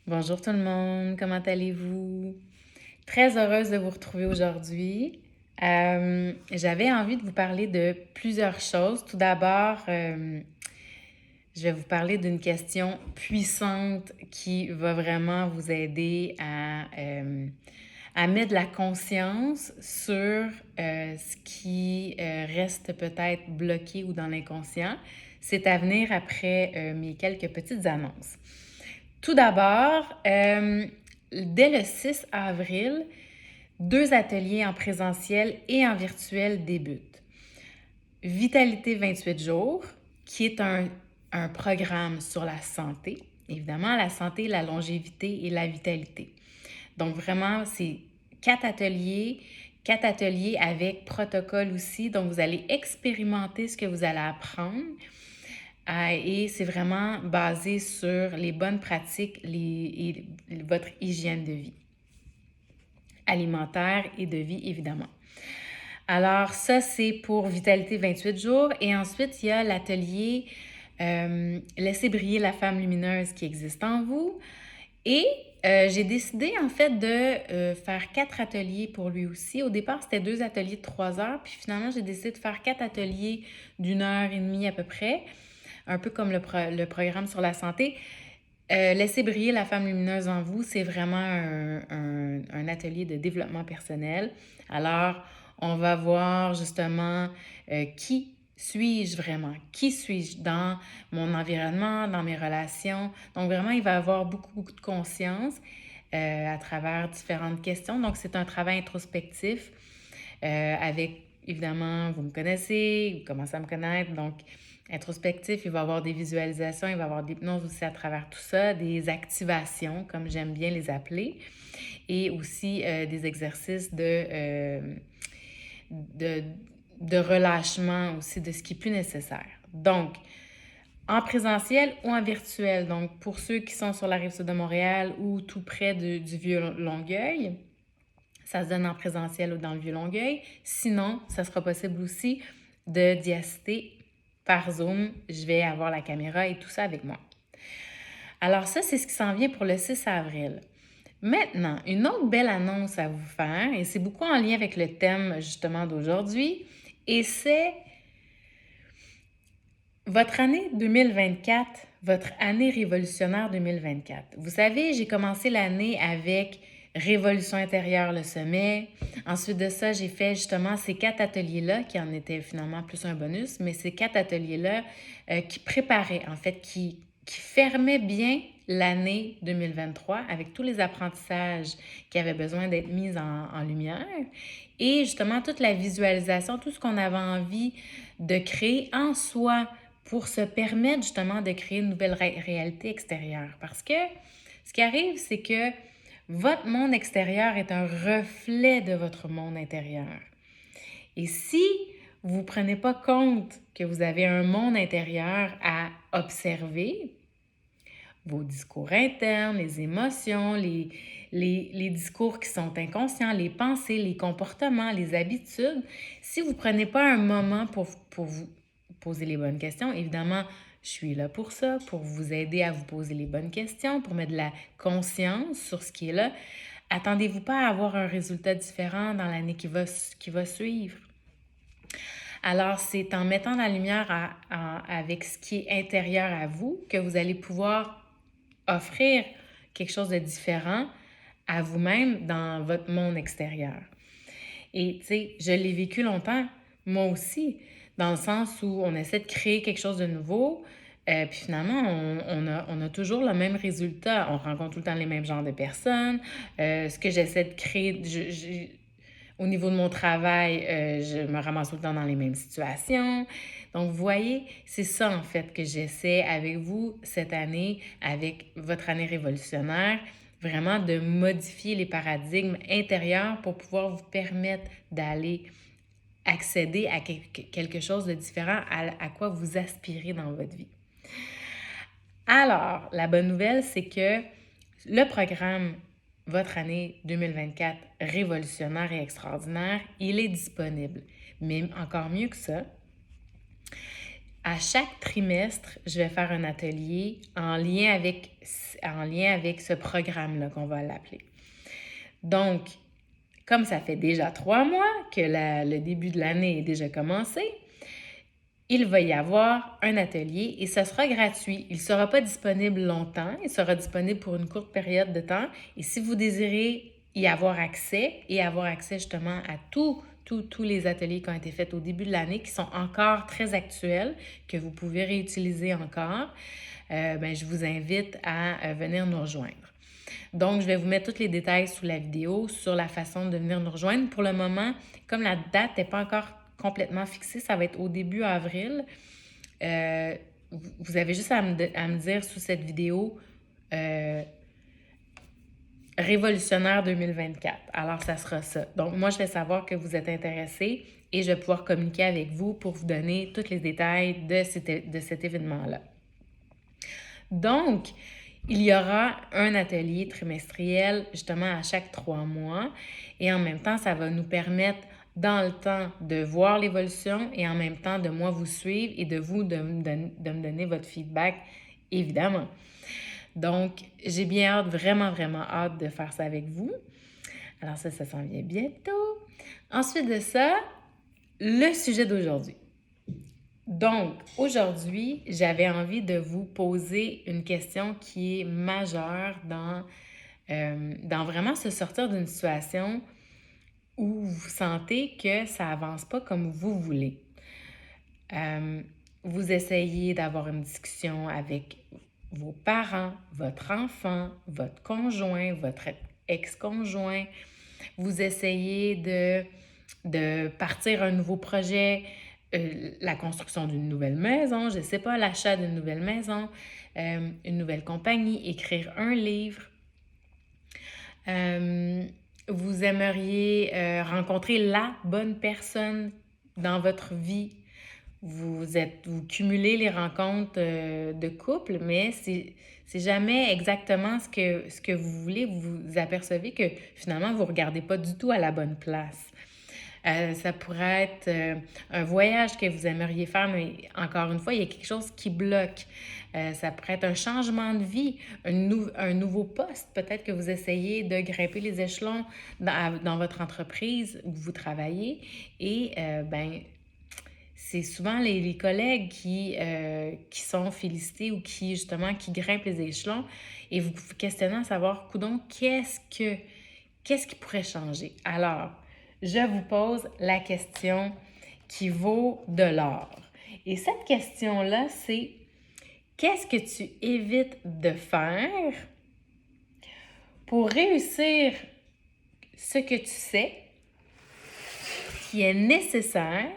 Bonjour tout le monde, comment allez-vous? Très heureuse de vous retrouver aujourd'hui. J'avais envie de vous parler de plusieurs choses. Tout d'abord, je vais vous parler d'une question puissante qui va vraiment vous aider à mettre de la conscience sur ce qui reste peut-être bloqué ou dans l'inconscient. C'est à venir après mes quelques petites annonces. Tout d'abord, dès le 6 avril, 2 ateliers en présentiel et en virtuel débutent. Vitalité 28 jours, qui est un programme sur la santé, évidemment, la santé, la longévité et la vitalité. Donc vraiment, c'est 4 ateliers avec protocole aussi. Donc vous allez expérimenter ce que vous allez apprendre. Et c'est vraiment basé sur les bonnes pratiques et votre hygiène de vie, alimentaire et de vie, évidemment. Alors, ça, c'est pour Vitalité 28 jours. Et ensuite, il y a l'atelier Laissez briller la femme lumineuse qui existe en vous. Et j'ai décidé, en fait, de faire 4 ateliers pour lui aussi. Au départ, c'était 2 ateliers de 3 heures. Puis finalement, j'ai décidé de faire 4 ateliers d'1 heure et demie à peu près, un peu comme le programme sur la santé. Laissez briller la femme lumineuse en vous, c'est vraiment un atelier de développement personnel. Alors, on va voir justement qui suis-je vraiment? Qui suis-je dans mon environnement, dans mes relations? Donc, vraiment, il va y avoir beaucoup, beaucoup de conscience à travers différentes questions. Donc, c'est un travail introspectif avec, évidemment, vous me connaissez, vous commencez à me connaître, donc introspectif, il va y avoir des visualisations, il va y avoir de l'hypnose aussi à travers tout ça, des activations, comme j'aime bien les appeler, et aussi des exercices de, de relâchement aussi de ce qui est plus nécessaire. Donc, en présentiel ou en virtuel, donc pour ceux qui sont sur la Rive-Sud de Montréal ou tout près du Vieux-Longueuil, ça se donne en présentiel ou dans le Vieux-Longueuil. Sinon, ça sera possible aussi d'y assister par Zoom. Je vais avoir la caméra et tout ça avec moi. Alors ça, c'est ce qui s'en vient pour le 6 avril. Maintenant, une autre belle annonce à vous faire, et c'est beaucoup en lien avec le thème justement d'aujourd'hui, et c'est votre année 2024, votre année révolutionnaire 2024. Vous savez, j'ai commencé l'année avec Révolution intérieure, le sommet. Ensuite de ça, j'ai fait justement ces 4 ateliers-là, qui en étaient finalement plus un bonus, mais ces 4 ateliers-là qui préparaient, en fait, qui fermaient bien l'année 2023 avec tous les apprentissages qui avaient besoin d'être mis en lumière et justement toute la visualisation, tout ce qu'on avait envie de créer en soi pour se permettre justement de créer une nouvelle réalité extérieure. Parce que ce qui arrive, c'est que votre monde extérieur est un reflet de votre monde intérieur. Et si vous ne prenez pas compte que vous avez un monde intérieur à observer, vos discours internes, les émotions, les discours qui sont inconscients, les pensées, les comportements, les habitudes, si vous ne prenez pas un moment pour vous poser les bonnes questions, évidemment, je suis là pour ça, pour vous aider à vous poser les bonnes questions, pour mettre de la conscience sur ce qui est là. Attendez-vous pas à avoir un résultat différent dans l'année qui va suivre. Alors, c'est en mettant la lumière avec ce qui est intérieur à vous que vous allez pouvoir offrir quelque chose de différent à vous-même dans votre monde extérieur. Et tu sais, je l'ai vécu longtemps, moi aussi, dans le sens où on essaie de créer quelque chose de nouveau, puis finalement, on a toujours le même résultat. On rencontre tout le temps les mêmes genres de personnes. Ce que j'essaie de créer, au niveau de mon travail, je me ramasse tout le temps dans les mêmes situations. Donc, vous voyez, c'est ça en fait que j'essaie avec vous cette année, avec votre année révolutionnaire, vraiment de modifier les paradigmes intérieurs pour pouvoir vous permettre d'aller accéder à quelque chose de différent à quoi vous aspirez dans votre vie. Alors, la bonne nouvelle, c'est que le programme Votre année 2024 révolutionnaire et extraordinaire, il est disponible. Mais encore mieux que ça, À chaque trimestre, je vais faire un atelier en lien avec ce programme-là qu'on va l'appeler. Donc, comme ça fait déjà 3 mois que le début de l'année est déjà commencé, il va y avoir un atelier et ce sera gratuit. Il ne sera pas disponible longtemps, il sera disponible pour une courte période de temps. Et si vous désirez y avoir accès et avoir accès justement à tous les ateliers qui ont été faits au début de l'année, qui sont encore très actuels, que vous pouvez réutiliser encore, je vous invite à venir nous rejoindre. Donc, je vais vous mettre tous les détails sous la vidéo sur la façon de venir nous rejoindre. Pour le moment, comme la date n'est pas encore complètement fixée, ça va être au début avril. Vous avez juste à me dire sous cette vidéo Révolutionnaire 2024. Alors, ça sera ça. Donc, moi, je vais savoir que vous êtes intéressés et je vais pouvoir communiquer avec vous pour vous donner tous les détails de cet événement-là. Donc, il y aura un atelier trimestriel justement à chaque 3 mois et en même temps, ça va nous permettre dans le temps de voir l'évolution et en même temps de moi vous suivre et de me donner votre feedback, évidemment. Donc, j'ai bien hâte, vraiment, vraiment hâte de faire ça avec vous. Alors ça s'en vient bientôt. Ensuite de ça, le sujet d'aujourd'hui. Donc, aujourd'hui, j'avais envie de vous poser une question qui est majeure dans vraiment se sortir d'une situation où vous sentez que ça avance pas comme vous voulez. Vous essayez d'avoir une discussion avec vos parents, votre enfant, votre conjoint, votre ex-conjoint. Vous essayez de partir un nouveau projet, la construction d'une nouvelle maison, je ne sais pas, l'achat d'une nouvelle maison, une nouvelle compagnie, écrire un livre. Vous aimeriez rencontrer la bonne personne dans votre vie. Vous cumulez les rencontres de couple, mais c'est jamais exactement ce que vous voulez. Vous vous apercevez que finalement, vous ne regardez pas du tout à la bonne place. Ça pourrait être un voyage que vous aimeriez faire, mais encore une fois, il y a quelque chose qui bloque. Ça pourrait être un changement de vie, un nouveau poste. Peut-être que vous essayez de grimper les échelons dans votre entreprise où vous travaillez et c'est souvent les collègues qui sont félicités ou qui, justement, qui grimpent les échelons et vous vous questionnez à savoir, coudonc, qu'est-ce qui pourrait changer? Alors, je vous pose la question qui vaut de l'or. Et cette question-là, c'est qu'est-ce que tu évites de faire pour réussir ce que tu sais qui est nécessaire,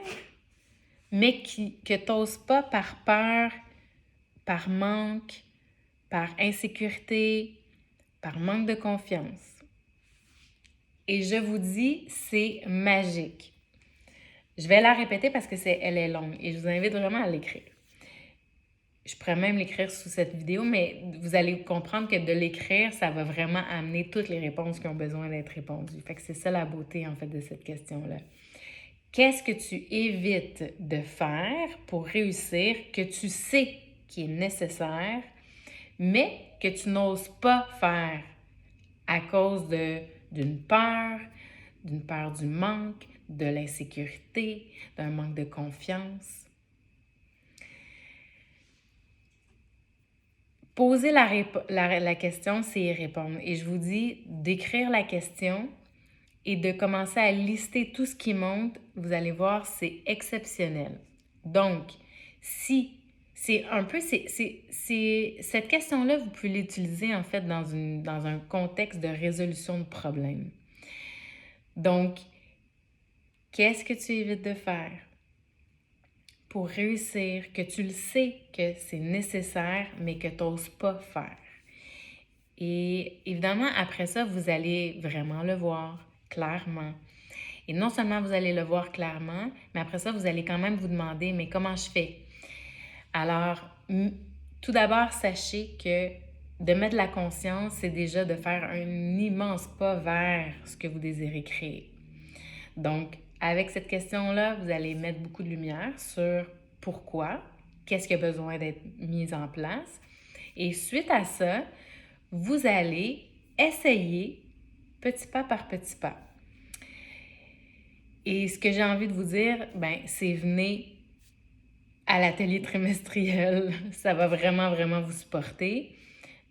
mais que tu n'oses pas par peur, par manque, par insécurité, par manque de confiance. Et je vous dis, c'est magique. Je vais la répéter parce que elle est longue et je vous invite vraiment à l'écrire. Je pourrais même l'écrire sous cette vidéo, mais vous allez comprendre que de l'écrire, ça va vraiment amener toutes les réponses qui ont besoin d'être répondues. Fait que c'est ça la beauté, en fait, de cette question-là. Qu'est-ce que tu évites de faire pour réussir, que tu sais qui est nécessaire, mais que tu n'oses pas faire à cause d'une peur du manque, de l'insécurité, d'un manque de confiance? Poser la question, c'est y répondre. Et je vous dis d'écrire la question et de commencer à lister tout ce qui monte. Vous allez voir, c'est exceptionnel. Donc, si c'est un peu, cette question-là, vous pouvez l'utiliser en fait dans un contexte de résolution de problème. Donc, qu'est-ce que tu évites de faire pour réussir, que tu le sais que c'est nécessaire, mais que tu n'oses pas faire? Et évidemment, après ça, vous allez vraiment le voir clairement. Et non seulement vous allez le voir clairement, mais après ça, vous allez quand même vous demander, mais comment je fais? Alors, tout d'abord, sachez que de mettre de la conscience, c'est déjà de faire un immense pas vers ce que vous désirez créer. Donc, avec cette question-là, vous allez mettre beaucoup de lumière sur pourquoi. qu'est-ce qui a besoin d'être mis en place. Et suite à ça, vous allez essayer petit pas par petit pas. Et ce que j'ai envie de vous dire, c'est venez à l'atelier trimestriel. Ça va vraiment, vraiment vous supporter.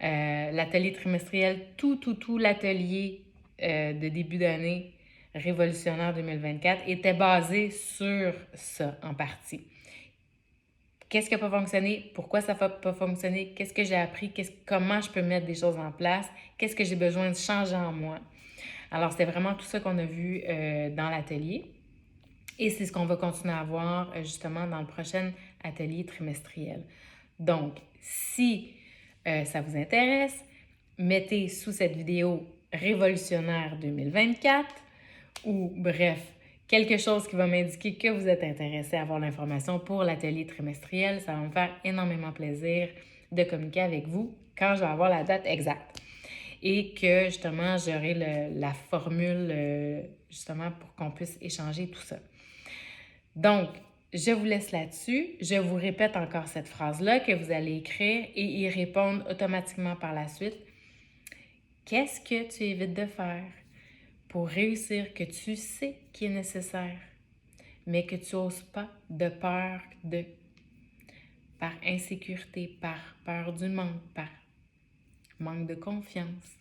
L'atelier trimestriel, tout l'atelier de début d'année révolutionnaire 2024 était basé sur ça en partie. Qu'est-ce qui n'a pas fonctionné? Pourquoi ça n'a pas fonctionné? Qu'est-ce que j'ai appris? Comment je peux mettre des choses en place? Qu'est-ce que j'ai besoin de changer en moi? Alors, c'est vraiment tout ça qu'on a vu dans l'atelier. Et c'est ce qu'on va continuer à voir justement dans le prochain atelier trimestriel. Donc, si ça vous intéresse, mettez sous cette vidéo révolutionnaire 2024 ou bref, quelque chose qui va m'indiquer que vous êtes intéressé à avoir l'information pour l'atelier trimestriel. Ça va me faire énormément plaisir de communiquer avec vous quand je vais avoir la date exacte. Et que justement, j'aurai la formule justement pour qu'on puisse échanger tout ça. Donc, je vous laisse là-dessus. Je vous répète encore cette phrase-là que vous allez écrire et y répondre automatiquement par la suite. Qu'est-ce que tu évites de faire pour réussir que tu sais qui est nécessaire, mais que tu n'oses pas de peur de, par insécurité, par peur du manque, par manque de confiance.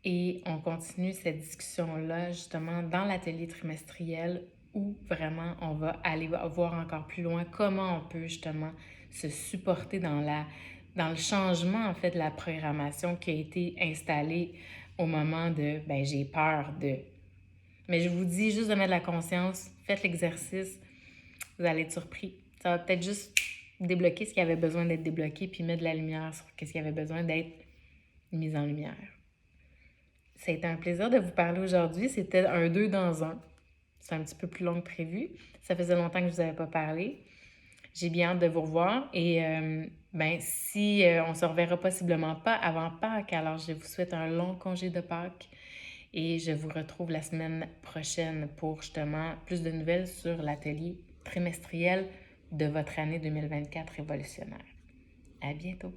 Et on continue cette discussion-là justement dans l'atelier trimestriel où vraiment on va aller voir encore plus loin comment on peut justement se supporter dans le changement en fait de la programmation qui a été installée au moment de « j'ai peur de ». Mais je vous dis juste de mettre de la conscience, faites l'exercice, vous allez être surpris. Ça va peut-être juste débloquer ce qui avait besoin d'être débloqué puis mettre de la lumière sur ce qui avait besoin d'être mis en lumière. Ça a été un plaisir de vous parler aujourd'hui. C'était un 2 dans 1. C'est un petit peu plus long que prévu. Ça faisait longtemps que je ne vous avais pas parlé. J'ai bien hâte de vous revoir. Et si on ne se reverra possiblement pas avant Pâques, alors je vous souhaite un long congé de Pâques. Et je vous retrouve la semaine prochaine pour justement plus de nouvelles sur l'atelier trimestriel de votre année 2024 révolutionnaire. À bientôt!